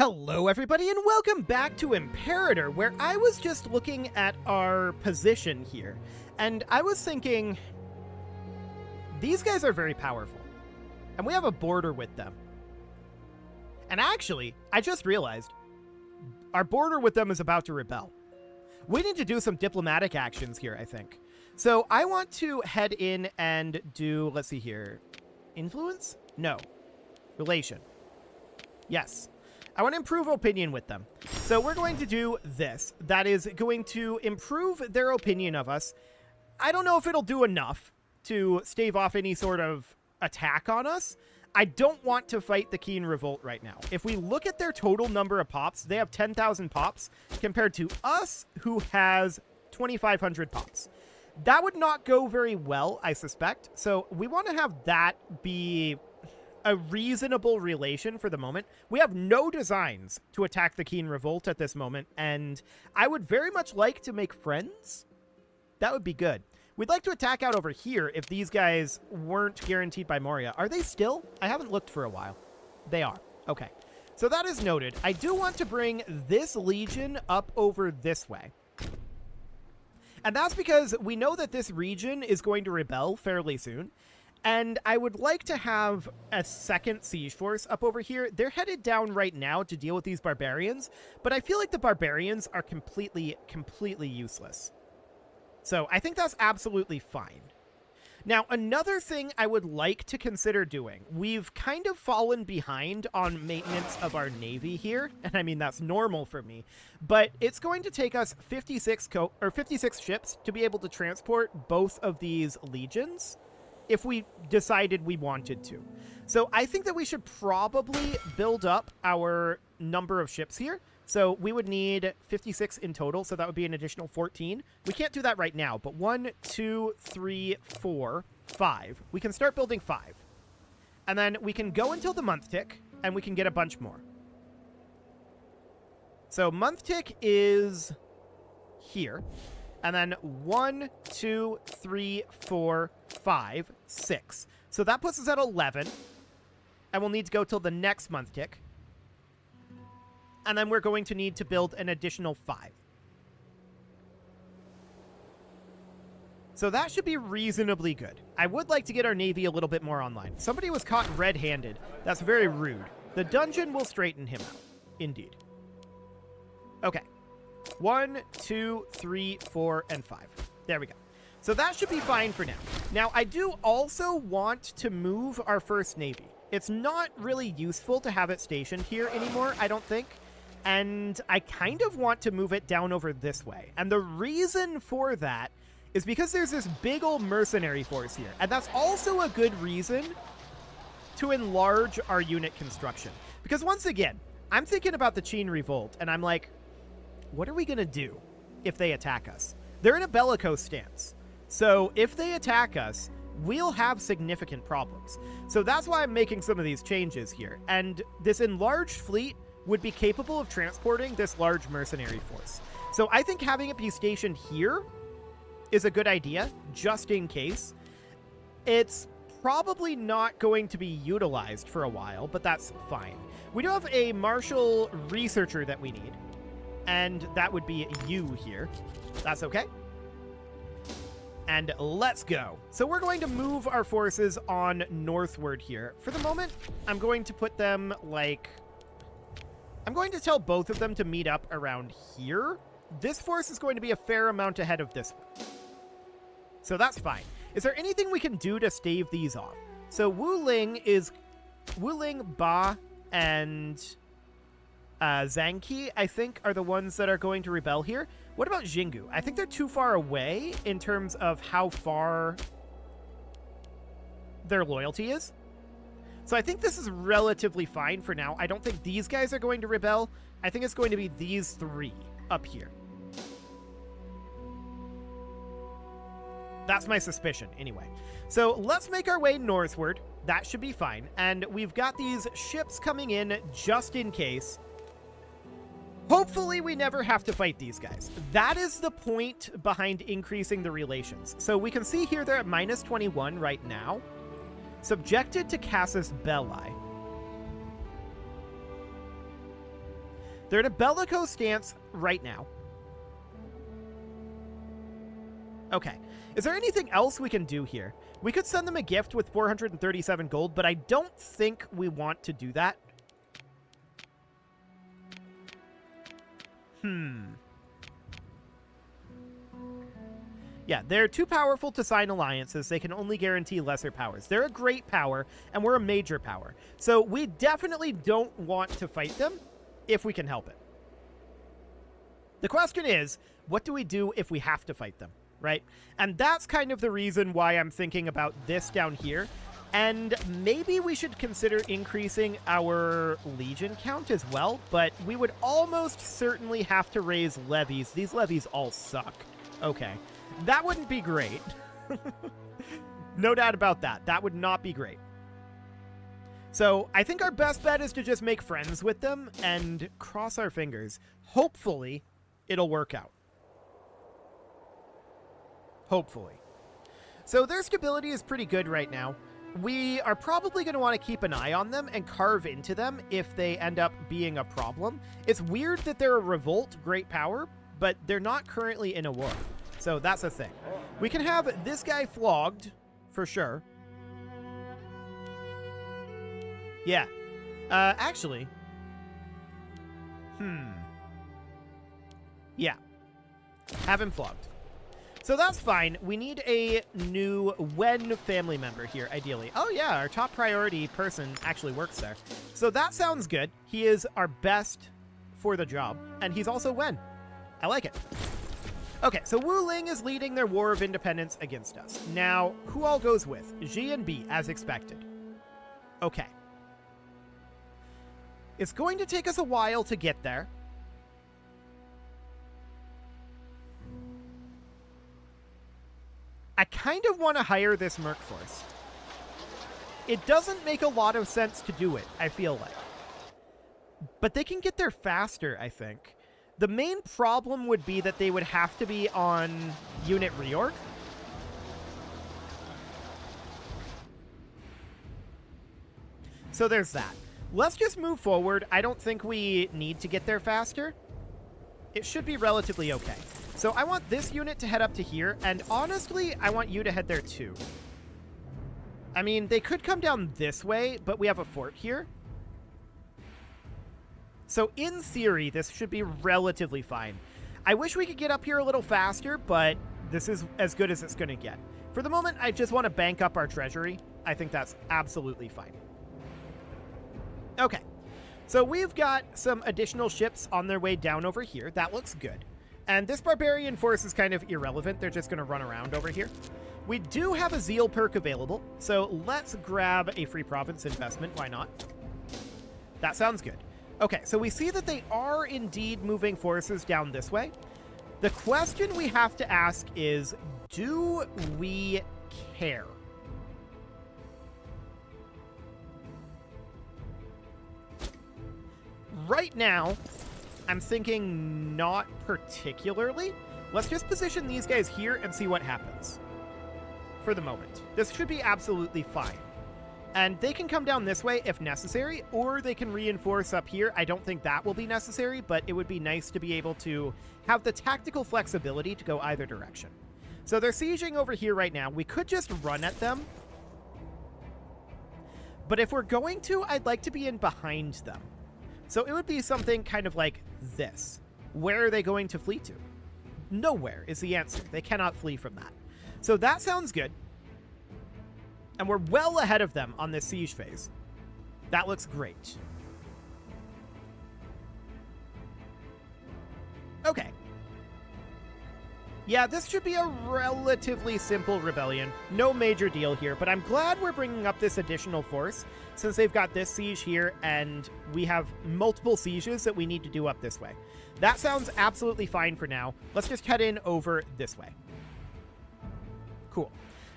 Hello everybody and welcome back to Imperator, where I was just looking at our position here, and I was thinking, these guys are very powerful, and we have a border with them. And actually, I just realized, our border with them is about to rebel. We need to do some diplomatic actions here, I think. So I want to head in and do, let's see here, influence? No. Relation. Yes. I want to improve opinion with them. So we're going to do this. That is going to improve their opinion of us. I don't know if it'll do enough to stave off any sort of attack on us. I don't want to fight the Keen Revolt right now. If we look at their total number of pops, they have 10,000 pops compared to us, who has 2,500 pops. That would not go very well, I suspect. So we want to have that be a reasonable relation for the moment. We have no designs to attack the Keen Revolt at this moment, and I would very much like to make friends. That would be good. We'd like to attack out over here if these guys weren't guaranteed by Moria. Are they still? I haven't looked for a while. They are. Okay. So that is noted. I do want to bring this legion up over this way. And that's because we know that this region is going to rebel fairly soon. And I would like to have a second siege force up over here. They're headed down right now to deal with these barbarians, but I feel like the barbarians are completely useless. So I think that's absolutely fine. Now, another thing I would like to consider doing, we've kind of fallen behind on maintenance of our navy here, and I mean, that's normal for me, but it's going to take us 56 ships to be able to transport both of these legions if we decided we wanted to. So I think that we should probably build up our number of ships here. So we would need 56 in total, so that would be an additional 14. We can't do that right now, but 1, 2, 3, 4, 5. We can start building 5. And then we can go until the month tick, and we can get a bunch more. So month tick is here. And then 1, 2, 3, 4, 5, 6. So that puts us at 11. And we'll need to go till the next month tick. And then we're going to need to build an additional 5. So that should be reasonably good. I would like to get our navy a little bit more online. Somebody was caught red-handed. That's very rude. The dungeon will straighten him out. Indeed. Okay. 1, 2, 3, 4, and 5. There we go. So that should be fine for now. Now, I do also want to move our first navy. It's not really useful to have it stationed here anymore, I don't think. And I kind of want to move it down over this way. And the reason for that is because there's this big old mercenary force here. And that's also a good reason to enlarge our unit construction. Because once again, I'm thinking about the Keen Revolt, and I'm like, what are we going to do if they attack us? They're in a bellicose stance. So if they attack us, we'll have significant problems. So that's why I'm making some of these changes here. And this enlarged fleet would be capable of transporting this large mercenary force. So I think having it be stationed here is a good idea, just in case. It's probably not going to be utilized for a while, but that's fine. We do have a martial researcher that we need. And that would be you here. That's okay. And let's go. So we're going to move our forces on northward here. For the moment, I'm going to put them like... I'm going to tell both of them to meet up around here. This force is going to be a fair amount ahead of this one. So that's fine. Is there anything we can do to stave these off? So Wu Ling, Ba, and... Zhang Qi, I think, are the ones that are going to rebel here. What about Jingu? I think they're too far away in terms of how far their loyalty is. So I think this is relatively fine for now. I don't think these guys are going to rebel. I think it's going to be these 3 up here. That's my suspicion, anyway. So let's make our way northward. That should be fine. And we've got these ships coming in just in case. Hopefully we never have to fight these guys. That is the point behind increasing the relations. So we can see here they're at -21 right now. Subjected to Casus Belli. They're in a bellicose stance right now. Okay. Is there anything else we can do here? We could send them a gift with 437 gold, but I don't think we want to do that. Yeah, they're too powerful to sign alliances. They can only guarantee lesser powers. They're a great power, and we're a major power. So we definitely don't want to fight them if we can help it. The question is, what do we do if we have to fight them, right? And that's kind of the reason why I'm thinking about this down here. And maybe we should consider increasing our legion count as well, but we would almost certainly have to raise levies. These levies all suck. Okay. That wouldn't be great. No doubt about that. That would not be great. So I think our best bet is to just make friends with them and cross our fingers. Hopefully, it'll work out. Hopefully. So their stability is pretty good right now. We are probably going to want to keep an eye on them and carve into them if they end up being a problem. It's weird that they're a revolt, great power, but they're not currently in a war. So that's a thing. We can have this guy flogged, for sure. Yeah. Actually. Yeah. Have him flogged. So that's fine. We need a new Wen family member here, ideally. Oh yeah, our top priority person actually works there. So that sounds good. He is our best for the job. And he's also Wen. I like it. Okay, so Wu Ling is leading their war of independence against us. Now, who all goes with? Xi and B, as expected. Okay. It's going to take us a while to get there. I kind of want to hire this merc force. It doesn't make a lot of sense to do it, I feel like. But they can get there faster, I think. The main problem would be that they would have to be on unit reorg. So there's that. Let's just move forward. I don't think we need to get there faster. It should be relatively okay. So I want this unit to head up to here, and honestly, I want you to head there too. I mean, they could come down this way, but we have a fort here. So in theory, this should be relatively fine. I wish we could get up here a little faster, but this is as good as it's going to get. For the moment, I just want to bank up our treasury. I think that's absolutely fine. Okay, so we've got some additional ships on their way down over here. That looks good. And this barbarian force is kind of irrelevant. They're just going to run around over here. We do have a zeal perk available, so let's grab a free province investment. Why not? That sounds good. Okay, so we see that they are indeed moving forces down this way. The question we have to ask is, do we care? Right now, I'm thinking not particularly. Let's just position these guys here and see what happens. For the moment. This should be absolutely fine. And they can come down this way if necessary, or they can reinforce up here. I don't think that will be necessary, but it would be nice to be able to have the tactical flexibility to go either direction. So they're sieging over here right now. We could just run at them. But if we're going to, I'd like to be in behind them. So it would be something kind of like this. Where are they going to flee to? Nowhere is the answer. They cannot flee from that. So that sounds good. And we're well ahead of them on this siege phase. That looks great. Okay. Yeah, this should be a relatively simple rebellion. No major deal here, but I'm glad we're bringing up this additional force since they've got this siege here and we have multiple sieges that we need to do up this way. That sounds absolutely fine for now. Let's just head in over this way. Cool.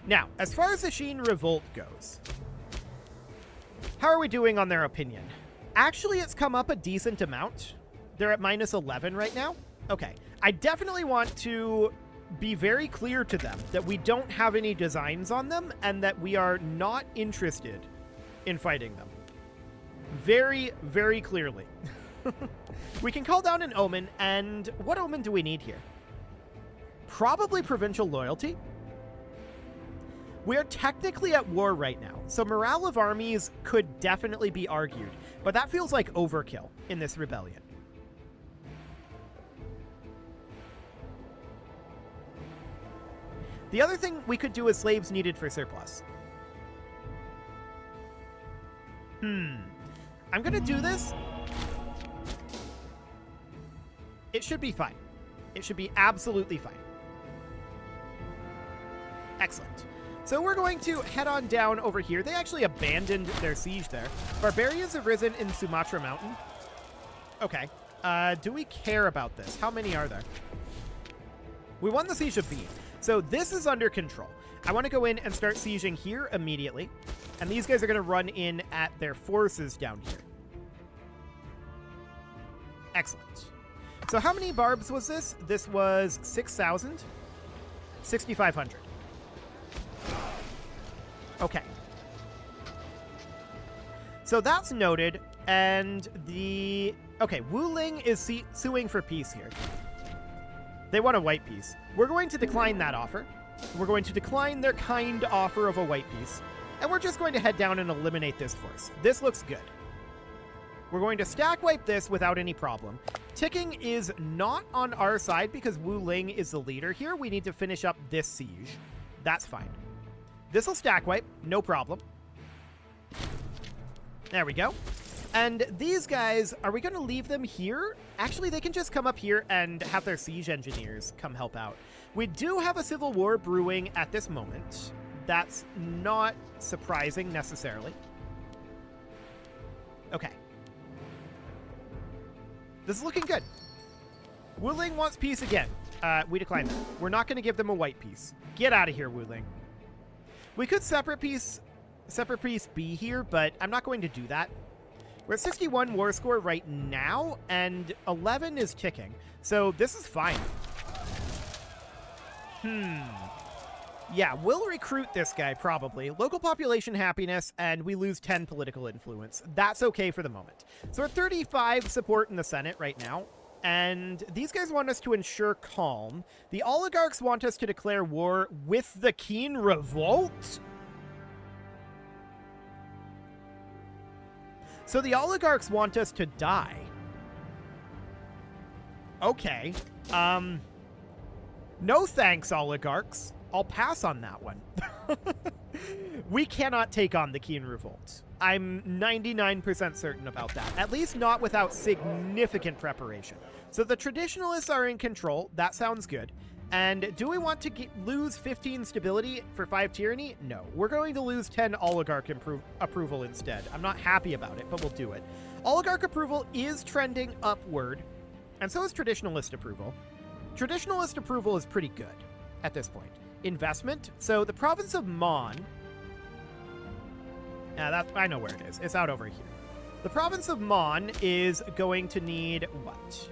Now, as far as the Sheen Revolt goes, how are we doing on their opinion? Actually, it's come up a decent amount. They're at -11 right now. Okay. I definitely want to be very clear to them that we don't have any designs on them and that we are not interested in fighting them. Very, very clearly. We can call down an omen, and what omen do we need here? Probably provincial loyalty. We're technically at war right now, so morale of armies could definitely be argued, but that feels like overkill in this rebellion. The other thing we could do is slaves needed for surplus. I'm gonna do this. It should be fine. It should be absolutely fine. Excellent. So we're going to head on down over here. They actually abandoned their siege there. Barbarians have risen in Sumatra Mountain. Okay. Do we care about this? How many are there? We won the siege of B. So this is under control. I want to go in and start sieging here immediately. And these guys are going to run in at their forces down here. Excellent. So how many barbs was this? This was 6,000? 6,500. Okay. So that's noted, and the... Okay, Wu Ling is suing for peace here. They want a white peace. We're going to decline that offer. We're going to decline their kind offer of a white peace, and we're just going to head down and eliminate this force. This looks good. We're going to stack wipe this without any problem. Ticking is not on our side because Wu Ling is the leader here. We need to finish up this siege. That's fine. This will stack wipe, no problem. There we go. And these guys, are we going to leave them here? Actually, they can just come up here and have their siege engineers come help out. We do have a civil war brewing at this moment. That's not surprising necessarily. Okay. This is looking good. Wu Ling wants peace again. We decline that. We're not going to give them a white peace. Get out of here, Wu Ling. We could separate peace B here, but I'm not going to do that. We're at 61 war score right now, and 11 is ticking. So this is fine. Yeah, we'll recruit this guy, probably. Local population happiness, and we lose 10 political influence. That's okay for the moment. So we're 35 support in the Senate right now, and these guys want us to ensure calm. The oligarchs want us to declare war with the Keen Revolt? So the oligarchs want us to die. Okay. No thanks, oligarchs. I'll pass on that one. We cannot take on the Keen Revolt. I'm 99% certain about that. At least not without significant preparation. So the traditionalists are in control. That sounds good. And do we want to lose 15 stability for 5 tyranny? No. We're going to lose 10 oligarch approval instead. I'm not happy about it, but we'll do it. Oligarch approval is trending upward, and so is traditionalist approval. Traditionalist approval is pretty good at this point. Investment. So the province of Mon... I know where it is. It's out over here. The province of Mon is going to need what?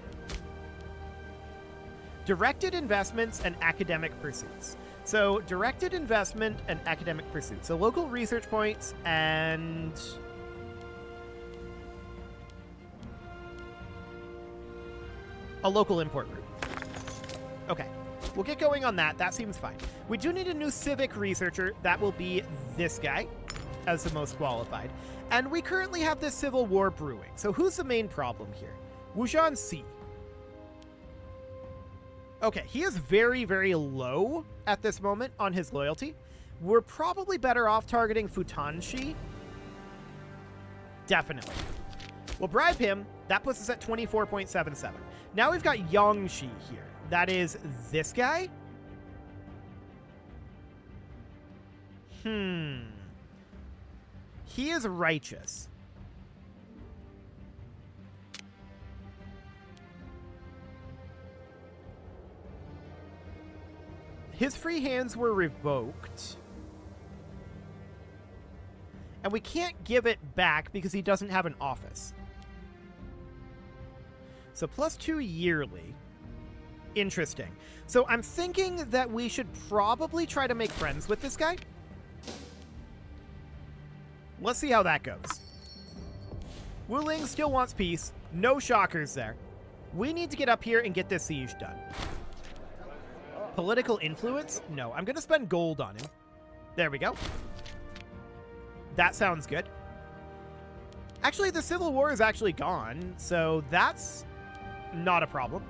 Directed investments and academic pursuits. So directed investment and academic pursuits. So local research points and... a local import route. Okay. We'll get going on that. That seems fine. We do need a new civic researcher. That will be this guy as the most qualified. And we currently have this civil war brewing. So who's the main problem here? Wujian Si. Okay, he is very, very low at this moment on his loyalty. We're probably better off targeting Futanshi. Definitely. We'll bribe him. That puts us at 24.77. Now we've got Yangshi here. That is this guy? He is righteous. His free hands were revoked. And we can't give it back because he doesn't have an office. So +2 yearly. Interesting. So I'm thinking that we should probably try to make friends with this guy. Let's see how that goes. Wu Ling still wants peace. No shockers there. We need to get up here and get this siege done. Political influence? No, I'm going to spend gold on him. There we go. That sounds good. Actually, the Civil War is actually gone, so that's not a problem.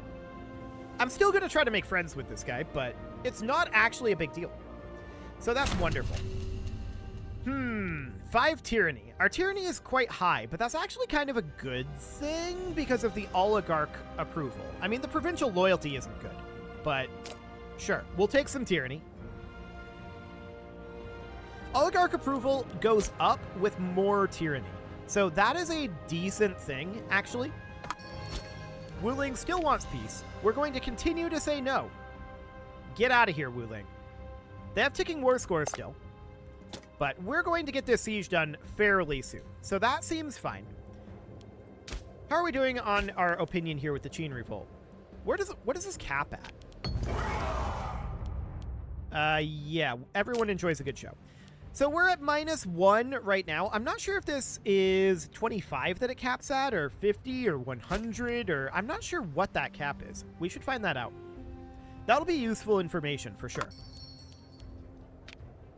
I'm still going to try to make friends with this guy, but it's not actually a big deal. So that's wonderful. 5 tyranny. Our tyranny is quite high, but that's actually kind of a good thing because of the oligarch approval. I mean, the provincial loyalty isn't good, but sure, we'll take some tyranny. Oligarch approval goes up with more tyranny. So that is a decent thing, actually. Wuling still wants peace. We're going to continue to say no. Get out of here, Wuling. They have ticking war score still. But we're going to get this siege done fairly soon. So that seems fine. How are we doing on our opinion here with the Qin Revolt? What does this cap at? Yeah, everyone enjoys a good show. So we're at -1 right now. I'm not sure if this is 25 that it caps at, or 50, or 100, or I'm not sure what that cap is. We should find that out. That'll be useful information for sure.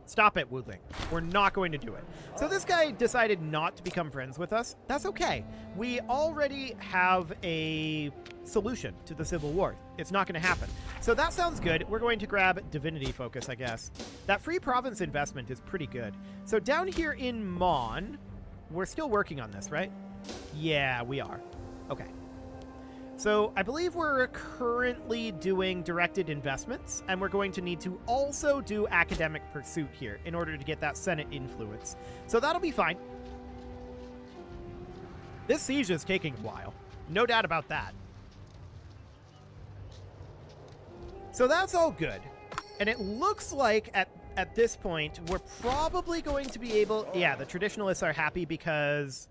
Stop it, Wuling. We're not going to do it. So this guy decided not to become friends with us. That's okay. We already have a solution to the Civil War. It's not going to happen. So that sounds good. We're going to grab Divinity Focus, I guess. That free province investment is pretty good. So down here in Mon, we're still working on this, right? Yeah, we are. Okay. So I believe we're currently doing directed investments, and we're going to need to also do academic pursuit here in order to get that Senate influence. So that'll be fine. This siege is taking a while. No doubt about that. So that's all good. And it looks like at this point, we're probably going to be able... Yeah, the traditionalists are happy because...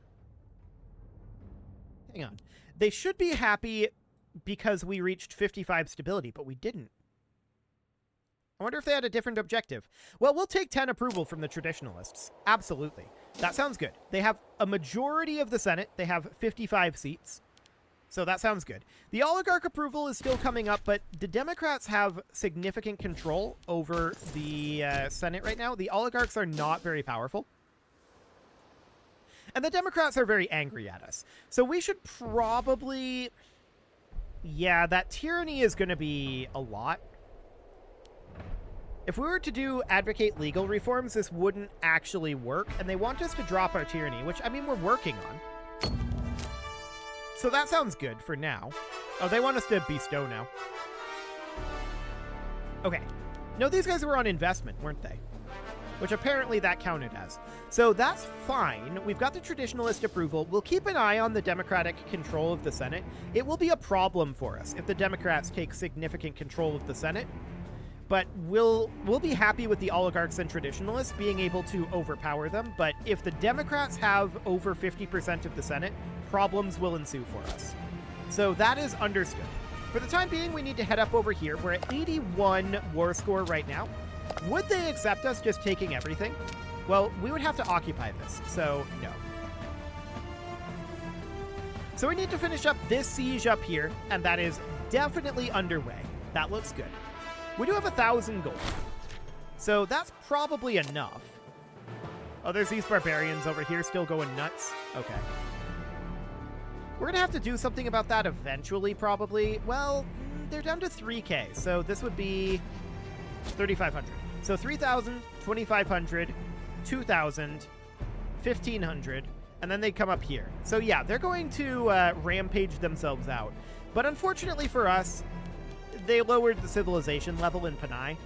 Hang on. They should be happy because we reached 55 stability, but we didn't. I wonder if they had a different objective. Well, we'll take 10 approval from the traditionalists. Absolutely. That sounds good. They have a majority of the Senate. They have 55 seats. So that sounds good. The oligarch approval is still coming up, but the Democrats have significant control over the Senate right now. The oligarchs are not very powerful. And the Democrats are very angry at us. So we should probably... Yeah, that tyranny is going to be a lot. If we were to advocate legal reforms, this wouldn't actually work. And they want us to drop our tyranny, which, I mean, we're working on. So that sounds good for now. Oh, they want us to bestow now. Okay. No, these guys were on investment, weren't they? Which apparently that counted as. So that's fine. We've got the traditionalist approval. We'll keep an eye on the Democratic control of the Senate. It will be a problem for us if the Democrats take significant control of the Senate. But we'll be happy with the oligarchs and traditionalists being able to overpower them. But if the Democrats have over 50% of the Senate, problems will ensue for us. So that is understood. For the time being, we need to head up over here. We're at 81 war score right now. Would they accept us just taking everything? Well, we would have to occupy this, so no. So we need to finish up this siege up here, and that is definitely underway. That looks good. We do have 1,000 gold. So that's probably enough. Oh, there's these barbarians over here still going nuts. Okay. We're going to have to do something about that eventually, probably. Well, they're down to 3K, so this would be 3,500. So 3,000, 2,500, 2,000, 1,500, and then they come up here. So yeah, they're going to rampage themselves out. But unfortunately for us, they lowered the civilization level in Panay.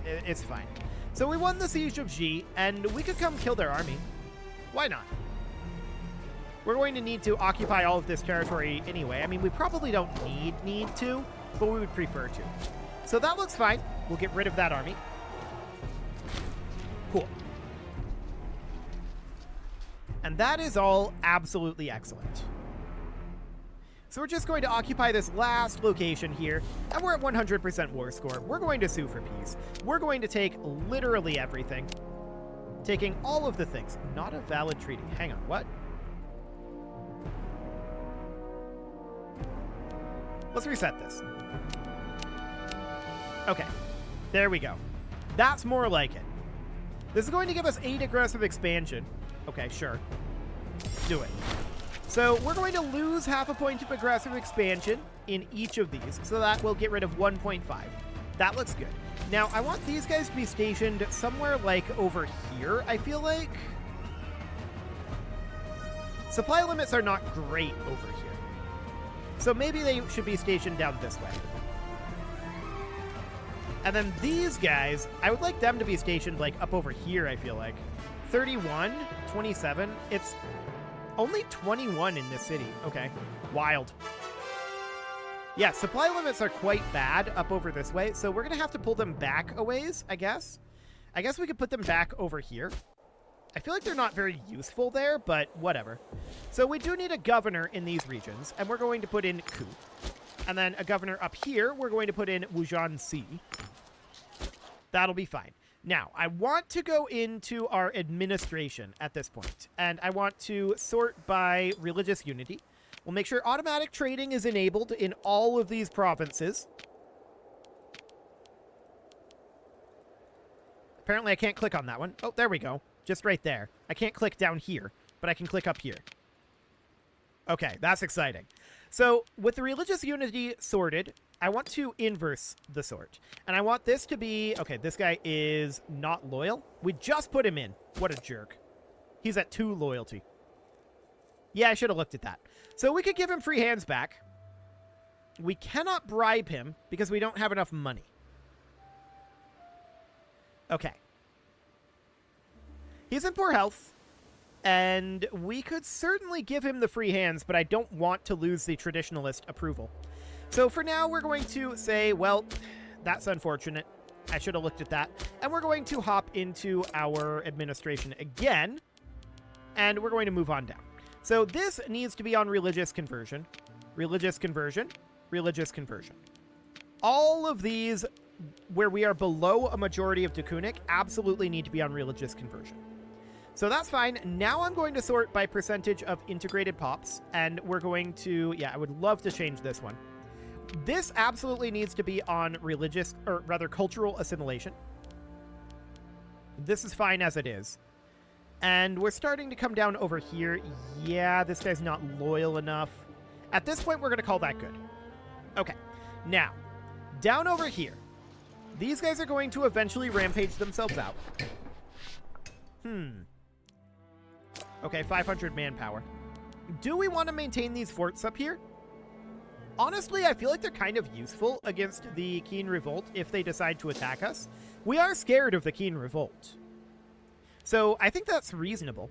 It's fine. So we won the Siege of Xi, and we could come kill their army. Why not? We're going to need to occupy all of this territory anyway. I mean, we probably don't need to, but we would prefer to. So that looks fine. We'll get rid of that army. Cool. And that is all absolutely excellent. So we're just going to occupy this last location here, and we're at 100% war score. We're going to sue for peace. We're going to take literally everything. Taking all of the things. Not a valid treaty. Hang on, what? Let's reset this. Okay, there we go. That's more like it. This is going to give us 8 aggressive expansion. Okay, sure. Do it. So we're going to lose half a point of aggressive expansion in each of these, so that will get rid of 1.5. That looks good. Now, I want these guys to be stationed somewhere like over here, I feel like. Supply limits are not great over here. So maybe they should be stationed down this way. And then these guys, I would like them to be stationed like up over here, I feel like. 31, 27. It's only 21 in this city. Okay. Wild. Yeah, supply limits are quite bad up over this way, so we're going to have to pull them back a ways, I guess. I guess we could put them back over here. I feel like they're not very useful there, but whatever. So we do need a governor in these regions, and we're going to put in Ku. And then a governor up here, we're going to put in Wujianxi. That'll be fine. Now, I want to go into our administration at this point, and I want to sort by religious unity. We'll make sure automatic trading is enabled in all of these provinces. Apparently, I can't click on that one. Oh, there we go. Just right there. I can't click down here, but I can click up here. Okay, that's exciting. So, with the religious unity sorted, I want to inverse the sort. And I want this to be... Okay, this guy is not loyal. We just put him in. What a jerk. He's at 2 loyalty. Yeah, I should have looked at that. So we could give him free hands back. We cannot bribe him because we don't have enough money. Okay. He's in poor health. And we could certainly give him the free hands, but I don't want to lose the traditionalist approval. So for now, we're going to say, well, that's unfortunate. I should have looked at that. And we're going to hop into our administration again. And we're going to move on down. So this needs to be on religious conversion. Religious conversion. Religious conversion. All of these, where we are below a majority of Dakunic, absolutely need to be on religious conversion. So that's fine. Now I'm going to sort by percentage of integrated pops. And we're going to... Yeah, I would love to change this one. This absolutely needs to be on religious, or rather cultural assimilation. This is fine as it is. And we're starting to come down over here. Yeah, this guy's not loyal enough. At this point, we're going to call that good. Okay. Now, down over here. These guys are going to eventually rampage themselves out. Okay, 500 manpower. Do we want to maintain these forts up here? Honestly, I feel like they're kind of useful against the Keen Revolt if they decide to attack us. We are scared of the Keen Revolt. So I think that's reasonable.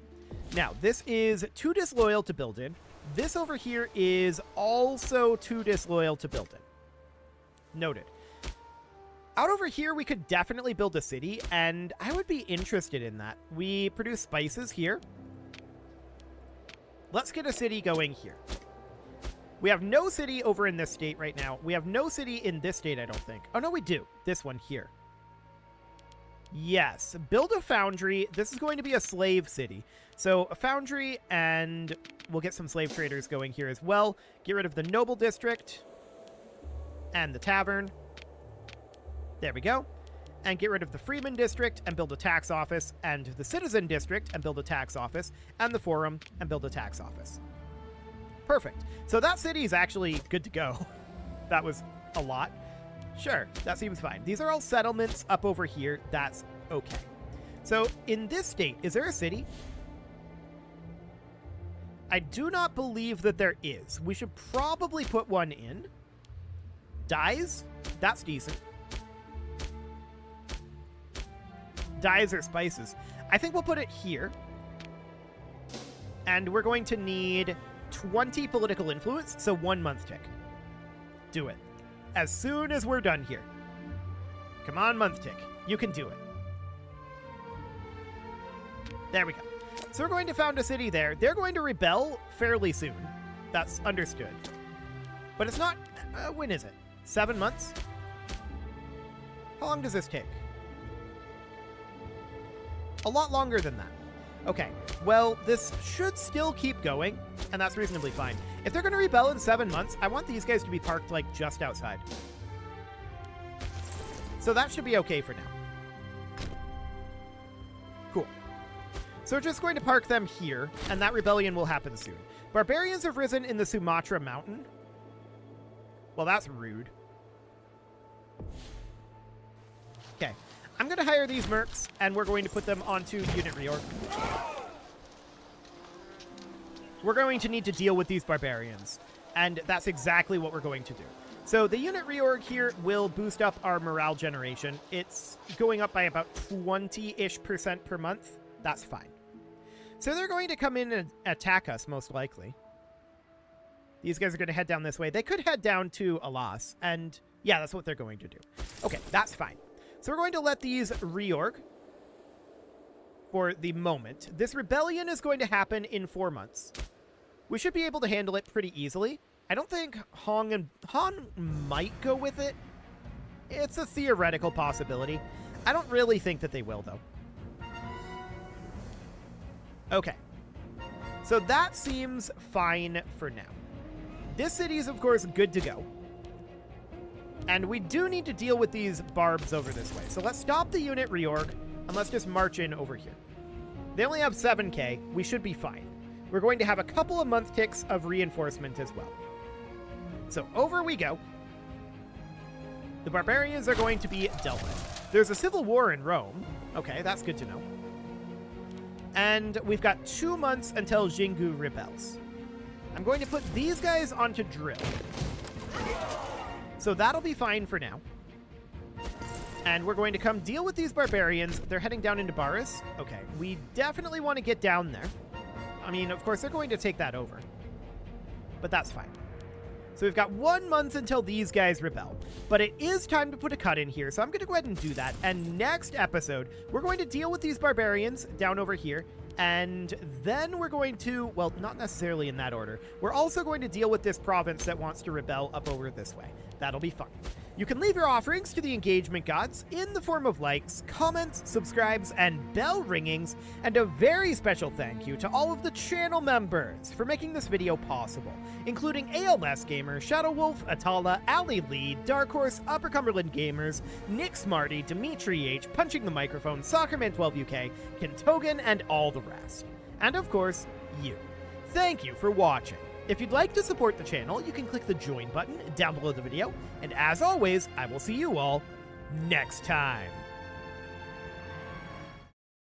Now, this is too disloyal to build in. This over here is also too disloyal to build in. Noted. Out over here, we could definitely build a city, and I would be interested in that. We produce spices here. Let's get a city going here. We have no city over in this state right now. We have no city in this state, I don't think. Oh, no, we do. This one here. Yes. Build a foundry. This is going to be a slave city. So a foundry, and we'll get some slave traders going here as well. Get rid of the noble district and the tavern. There we go. And get rid of the freeman district and build a tax office, and the citizen district and build a tax office, and the forum and build a tax office. Perfect. So that city is actually good to go. That was a lot. Sure, that seems fine. These are all settlements up over here. That's okay. So in this state, is there a city? I do not believe that there is. We should probably put one in. Dyes? That's decent. Dyes or spices. I think we'll put it here. And we're going to need 20 political influence, so 1 month tick. Do it. As soon as we're done here. Come on, month tick. You can do it. There we go. So we're going to found a city there. They're going to rebel fairly soon. That's understood. But it's not... when is it? 7 months? How long does this take? A lot longer than that. Okay, well, this should still keep going, and that's reasonably fine. If they're going to rebel in 7 months, I want these guys to be parked, like, just outside. So that should be okay for now. Cool. So we're just going to park them here, and that rebellion will happen soon. Barbarians have risen in the Sumatra Mountain. Well, that's rude. Okay. I'm going to hire these mercs, and we're going to put them onto unit reorg. We're going to need to deal with these barbarians, and that's exactly what we're going to do. So the unit reorg here will boost up our morale generation. It's going up by about 20-ish% per month. That's fine. So they're going to come in and attack us, most likely. These guys are going to head down this way. They could head down to Alas, and yeah, that's what they're going to do. Okay, that's fine. So we're going to let these reorg for the moment. This rebellion is going to happen in 4 months. We should be able to handle it pretty easily. I don't think Han might go with it. It's a theoretical possibility. I don't really think that they will, though. Okay. So that seems fine for now. This city is, of course, good to go. And we do need to deal with these barbs over this way. So let's stop the unit reorg, and let's just march in over here. They only have 7k. We should be fine. We're going to have a couple of month ticks of reinforcement as well. So over we go. The barbarians are going to be dealt with. There's a civil war in Rome. Okay, that's good to know. And we've got 2 months until Jingu rebels. I'm going to put these guys onto drill. So that'll be fine for now. And we're going to come deal with these barbarians. They're heading down into Baris. Okay, we definitely want to get down there. I mean, of course, they're going to take that over. But that's fine. So we've got 1 month until these guys rebel. But it is time to put a cut in here, so I'm going to go ahead and do that. And next episode, we're going to deal with these barbarians down over here. And then we're going to, well, not necessarily in that order. We're also going to deal with this province that wants to rebel up over this way. That'll be fun. You can leave your offerings to the engagement gods in the form of likes, comments, subscribes, and bell ringings. And a very special thank you to all of the channel members for making this video possible, including ALS Gamer, Shadow Wolf, Atala, Ali Lee, Dark Horse, Upper Cumberland Gamers, Nick Smarty, Dimitri H, Punching the Microphone, Soccerman12UK, Kentogan, and all the rest. And of course, you. Thank you for watching. If you'd like to support the channel, you can click the join button down below the video. And as always, I will see you all next time.